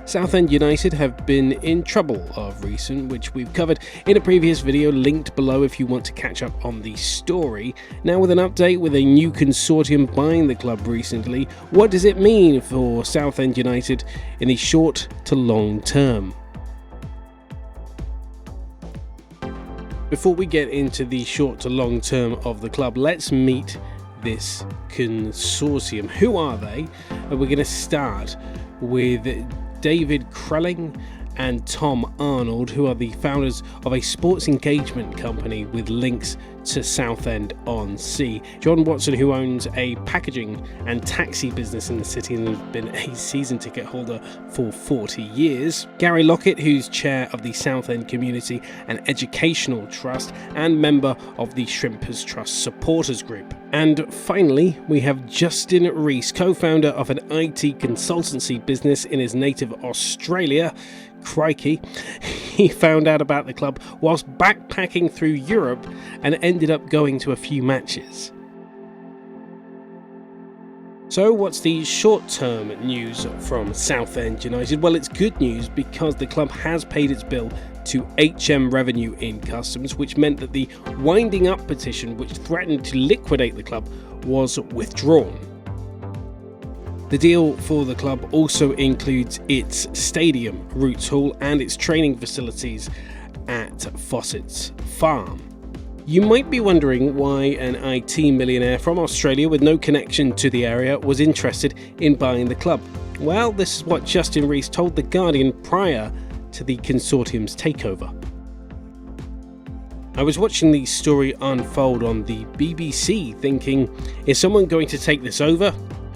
Southend United have been in trouble of recent, which we've covered in a previous video linked below if you want to catch up on the story. Now with an update with a new consortium buying the club recently, what does it mean for Southend United in the short to long term? Before we get into the short to long term of the club, let's meet this consortium. Who are they? We're going to start with David Krelling and Tom Arnold, who are the founders of a sports engagement company with links to Southend-on-Sea. John Watson, who owns a packaging and taxi business in the city and has been a season ticket holder for 40 years. Gary Lockett, who's chair of the Southend Community and Educational Trust and member of the Shrimpers Trust Supporters Group. And finally, we have Justin Rees, co-founder of an IT consultancy business in his native Australia. Crikey, he found out about the club whilst backpacking through Europe and ended up going to a few matches. So what's the short-term news from Southend United? Well, it's good news because the club has paid its bill to HM Revenue in Customs, which meant that the winding up petition which threatened to liquidate the club was withdrawn. The deal for the club also includes its stadium, Roots Hall, and its training facilities at Fossett's Farm. You might be wondering why an IT millionaire from Australia with no connection to the area was interested in buying the club. Well, this is what Justin Rees told The Guardian prior to the consortium's takeover. I was watching the story unfold on the BBC thinking, is someone going to take this over?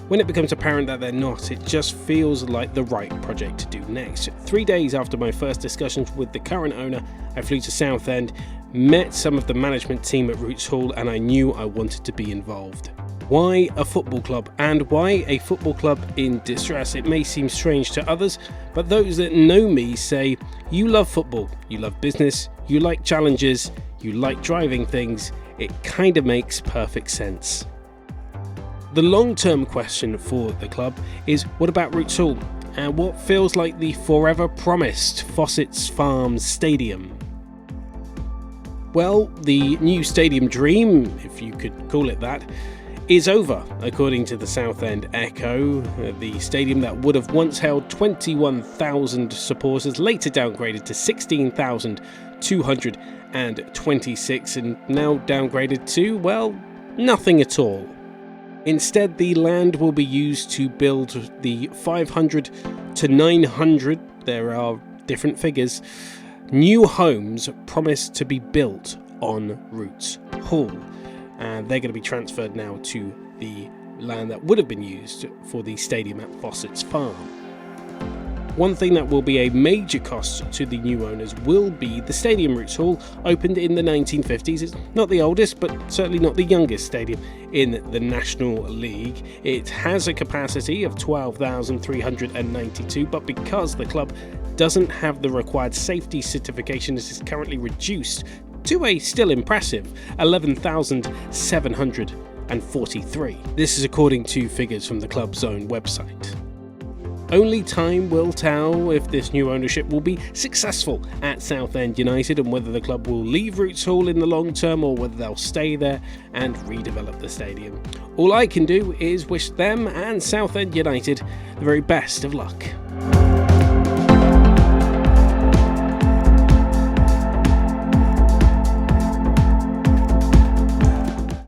When it becomes apparent that they're not, it just feels like the right project to do next. 3 days after my first discussions with the current owner, I flew to Southend, met some of the management team at Roots Hall, and I knew I wanted to be involved. Why a football club, and why a football club in distress? It may seem strange to others, but those that know me say, you love football, you love business, you like challenges, you like driving things, it kind of makes perfect sense. The long-term question for the club is, what about Roots Hall and what feels like the forever promised Fossett's Farm Stadium? Well, the new stadium dream, if you could call it that, is over, according to the Southend Echo. The stadium that would have once held 21,000 supporters, later downgraded to 16,226 and now downgraded to, well, nothing at all. Instead, the land will be used to build the 500 to 900, there are different figures, new homes promised to be built on Roots Hall. And they're going to be transferred now to the land that would have been used for the stadium at Fossett's Farm. One thing that will be a major cost to the new owners will be the stadium. Roots Hall opened in the 1950s. It's not the oldest, but certainly not the youngest stadium in the National League. It has a capacity of 12,392, but because the club doesn't have the required safety certification, it is currently reduced to a still impressive 11,743. This is according to figures from the club's own website. Only time will tell if this new ownership will be successful at Southend United and whether the club will leave Roots Hall in the long term or whether they'll stay there and redevelop the stadium. All I can do is wish them and Southend United the very best of luck.